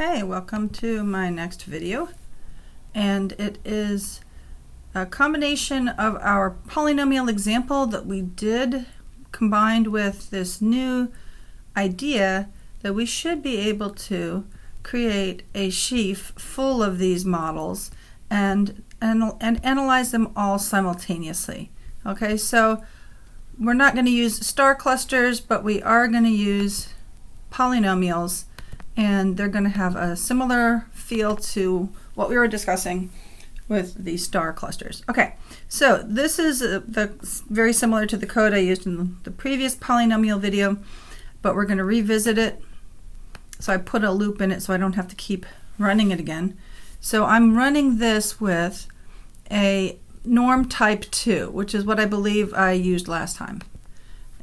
Okay, welcome to my next video, and it is a combination of our polynomial example that we did combined with this new idea that we should be able to create a sheaf full of these models and analyze them all simultaneously. Okay, so we're not going to use star clusters, but we are going to use polynomials, and they're going to have a similar feel to what we were discussing with the star clusters. Okay, so this is very similar to the code I used in the previous polynomial video, but we're going to revisit it. So I put a loop in it so I don't have to keep running it again. So I'm running this with a norm type 2, which is what I believe I used last time.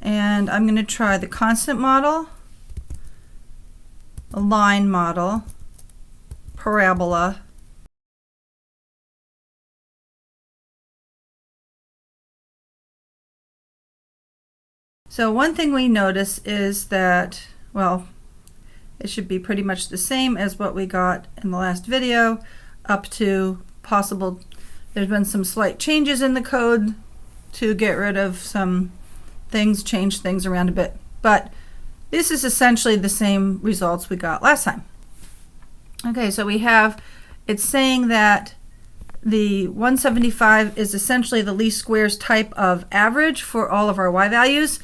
And I'm going to try the constant model, a line model, parabola, so one thing we notice is that, well, it should be pretty much the same as what we got in the last video, up to possible, there's been some slight changes in the code to get rid of some things, change things around a bit, but this is essentially the same results we got last time. Okay, so we have, it's saying that the 175 is essentially the least squares type of average for all of our y values,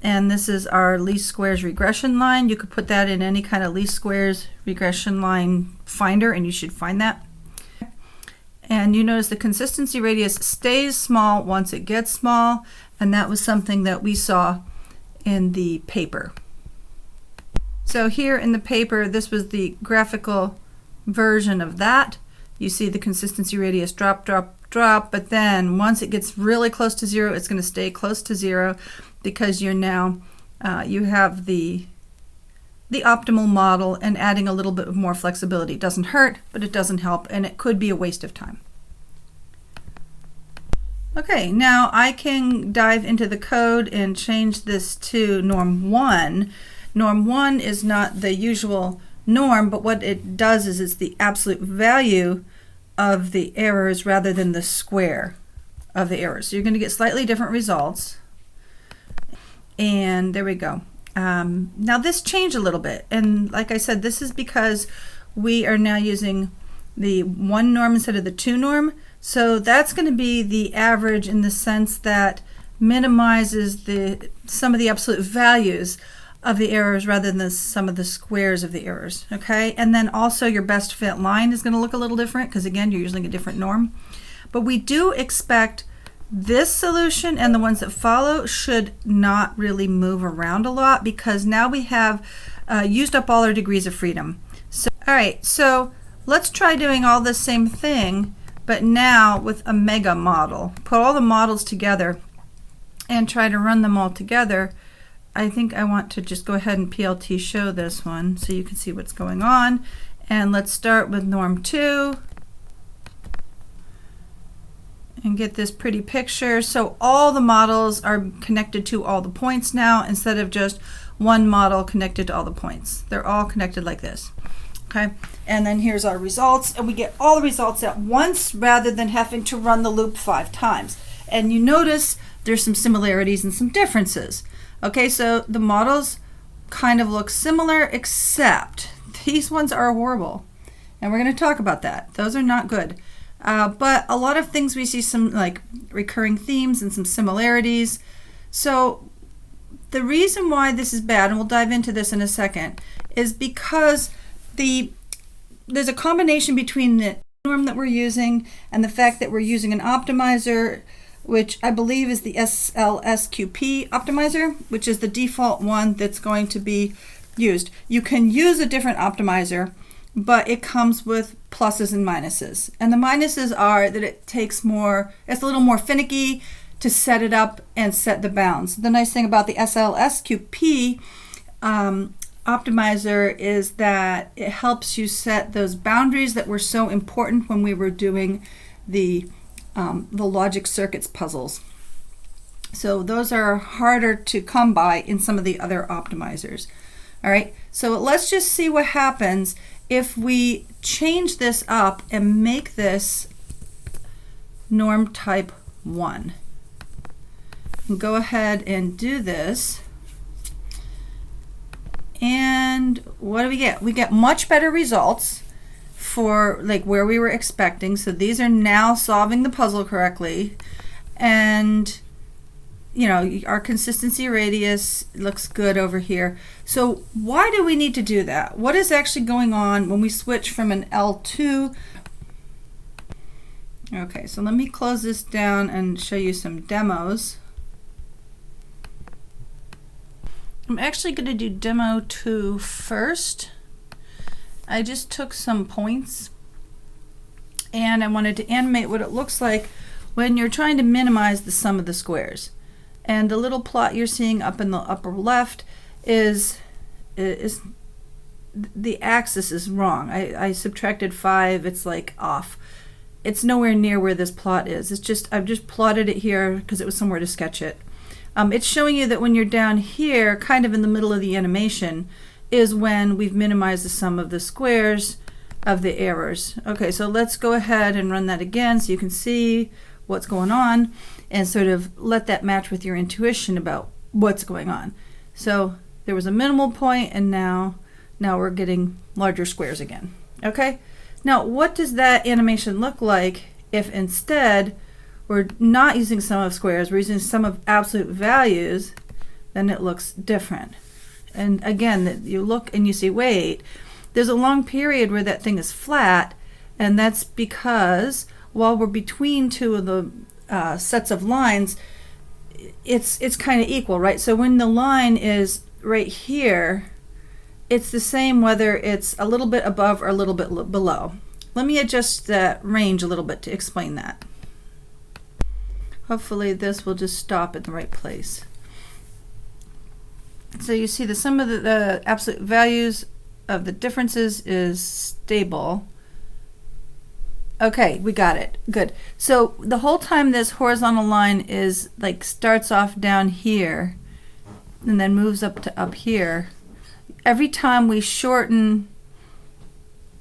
and this is our least squares regression line. You could put that in any kind of least squares regression line finder and you should find that. And you notice the consistency radius stays small once it gets small, and that was something that we saw in the paper. So here in the paper, this was the graphical version of that. You see the consistency radius drop, drop, drop, but then once it gets really close to 0, it's going to stay close to 0 because you're now, you have the optimal model, and adding a little bit more flexibility doesn't hurt, but it doesn't help, and it could be a waste of time. Okay, now I can dive into the code and change this to norm 1. Norm 1 is not the usual norm, but what it does is it's the absolute value of the errors rather than the square of the errors. So you're going to get slightly different results. And there we go. Now this changed a little bit, and like I said, this is because we are now using the 1 norm instead of the 2 norm. So that's going to be the average in the sense that minimizes some of the absolute values of the errors rather than some of the squares of the errors. Okay, and then also your best fit line is going to look a little different because again you're using a different norm. But we do expect this solution and the ones that follow should not really move around a lot because now we have used up all our degrees of freedom. So, all right, so let's try doing all the same thing, but now with a mega model. Put all the models together and try to run them all together. I think I want to just go ahead and PLT show this one so you can see what's going on. And let's start with norm 2 and get this pretty picture. So all the models are connected to all the points now instead of just one model connected to all the points. They're all connected like this. Okay, and then here's our results, and we get all the results at once rather than having to run the loop 5 times. And you notice there's some similarities and some differences. Okay, so the models kind of look similar, except these ones are horrible. And we're going to talk about that. Those are not good. But a lot of things we see some like recurring themes and some similarities. So the reason why this is bad, and we'll dive into this in a second, is because there's a combination between the norm that we're using and the fact that we're using an optimizer, which I believe is the SLSQP optimizer, which is the default one that's going to be used. You can use a different optimizer, but it comes with pluses and minuses. And the minuses are that it takes more, it's a little more finicky to set it up and set the bounds. The nice thing about the SLSQP optimizer is that it helps you set those boundaries that were so important when we were doing the logic circuits puzzles. So those are harder to come by in some of the other optimizers. All right, so let's just see what happens if we change this up and make this norm type 1, and go ahead and do this, and what do we get? We get much better results for like where we were expecting. So these are now solving the puzzle correctly, and you know, our consistency radius looks good over here. So why do we need to do that? What is actually going on when we switch from an L2? Okay, so let me close this down and show you some demos. I'm actually going to do demo 2 first. I just took some points and I wanted to animate what it looks like when you're trying to minimize the sum of the squares. And the little plot you're seeing up in the upper left is the axis is wrong. I subtracted 5, it's like off. It's nowhere near where this plot is. It's just, I've just plotted it here because it was somewhere to sketch it. It's showing you that when you're down here, kind of in the middle of the animation, is when we've minimized the sum of the squares of the errors. Okay, so let's go ahead and run that again so you can see what's going on and sort of let that match with your intuition about what's going on. So there was a minimal point, and now we're getting larger squares again. Okay, now what does that animation look like if instead we're not using sum of squares, we're using sum of absolute values? Then it looks different. And again, you look and you see, wait, there's a long period where that thing is flat, and that's because while we're between two of the sets of lines, it's kind of equal, right? So when the line is right here, it's the same whether it's a little bit above or a little bit below. Let me adjust that range a little bit to explain that. Hopefully this will just stop at the right place. So you see the sum of the absolute values of the differences is stable. Okay, we got it. Good. So the whole time this horizontal line is like starts off down here and then moves up to up here. Every time we shorten,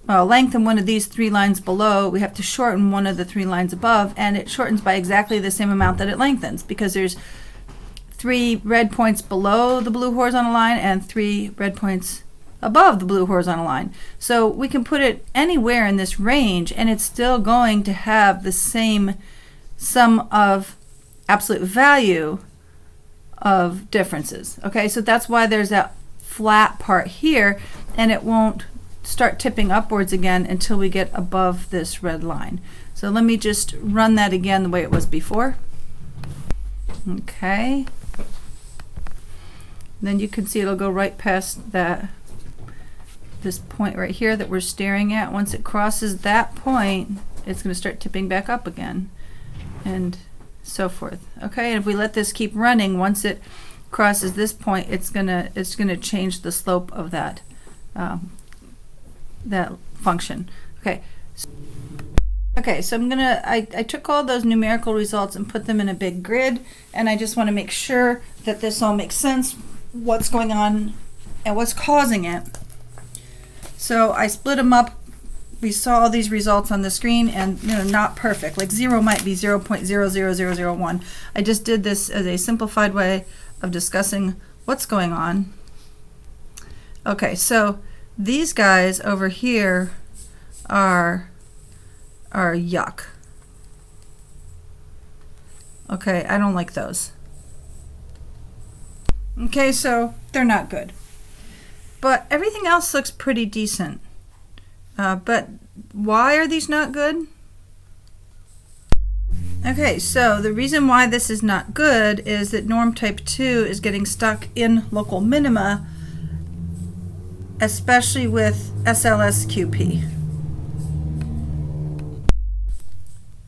well, lengthen one of these 3 lines below, we have to shorten one of the 3 lines above, and it shortens by exactly the same amount that it lengthens because there's 3 red points below the blue horizontal line and 3 red points above the blue horizontal line. So we can put it anywhere in this range and it's still going to have the same sum of absolute value of differences. Okay, so that's why there's that flat part here, and it won't start tipping upwards again until we get above this red line. So let me just run that again the way it was before. Okay, then you can see it'll go right past this point right here that we're staring at. Once it crosses that point, it's going to start tipping back up again, and so forth. Okay, and if we let this keep running, once it crosses this point, it's gonna change the slope of that that function. Okay. Okay, so I took all those numerical results and put them in a big grid, and I just want to make sure that this all makes sense, what's going on and what's causing it. So I split them up. We saw all these results on the screen, and not perfect. Like 0 might be 0.00001. I just did this as a simplified way of discussing what's going on. Okay, so these guys over here are yuck. Okay, I don't like those. Okay, so they're not good. But everything else looks pretty decent. But why are these not good? Okay, so the reason why this is not good is that norm type 2 is getting stuck in local minima, especially with SLSQP.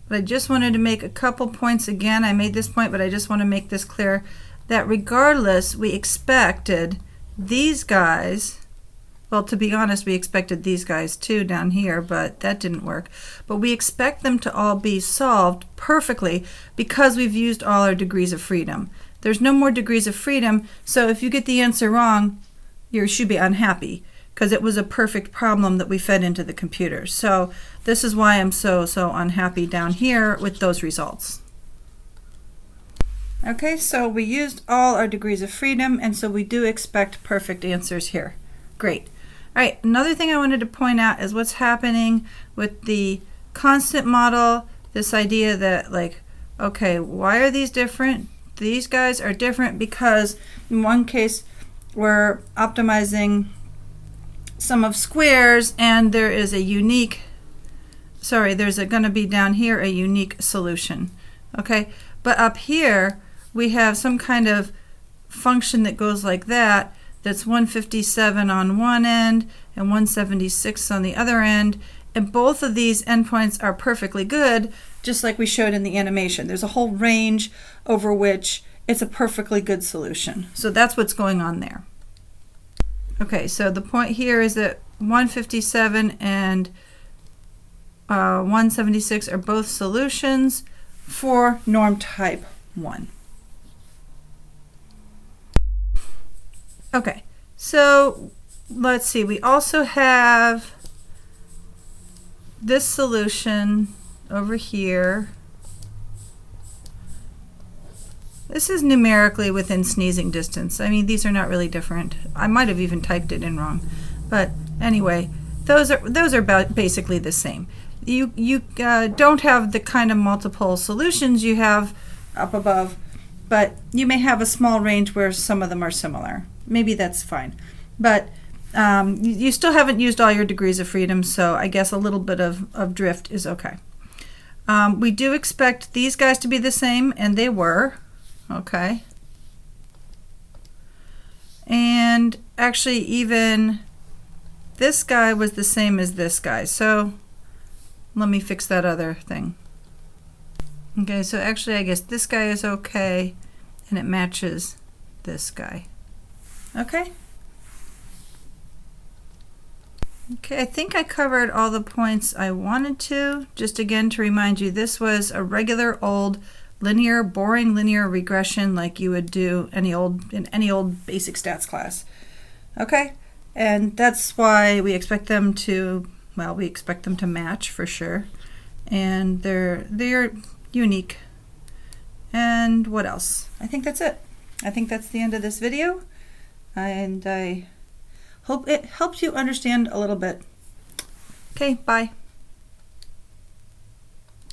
But I just wanted to make a couple points again. I made this point, but I just want to make this clear that regardless, we expected these guys, well, to be honest, we expected these guys too down here, but that didn't work. But we expect them to all be solved perfectly because we've used all our degrees of freedom. There's no more degrees of freedom, so if you get the answer wrong, you should be unhappy. because it was a perfect problem that we fed into the computer. So this is why I'm so unhappy down here with those results. Okay, so we used all our degrees of freedom, and so we do expect perfect answers here. Great. All right, another thing I wanted to point out is what's happening with the constant model, this idea that, like, okay, why are these different? These guys are different because in one case we're optimizing sum of squares, and there is a unique, there's going to be down here a unique solution. Okay, but up here we have some kind of function that goes like that, that's 157 on one end and 176 on the other end, and both of these endpoints are perfectly good, just like we showed in the animation. There's a whole range over which it's a perfectly good solution. So that's what's going on there. Okay, so the point here is that 157 and 176 are both solutions for norm type 1. Okay, so let's see, we also have this solution over here. This is numerically within sneezing distance. I mean, these are not really different. I might have even typed it in wrong. But anyway, those are about basically the same. You don't have the kind of multiple solutions you have up above, but you may have a small range where some of them are similar. Maybe that's fine. But you still haven't used all your degrees of freedom, so I guess a little bit of drift is okay. We do expect these guys to be the same, and they were. Okay. And actually even this guy was the same as this guy. So let me fix that other thing. Okay, so actually I guess this guy is okay, and it matches this guy. Okay. Okay, I think I covered all the points I wanted to. Just again to remind you, this was a regular old boring linear regression like you would do in any old basic stats class. Okay, and that's why we expect them to, well, we expect them to match for sure, and they're unique. And what else? I think that's it. I think that's the end of this video, and I hope it helps you understand a little bit. Okay, bye.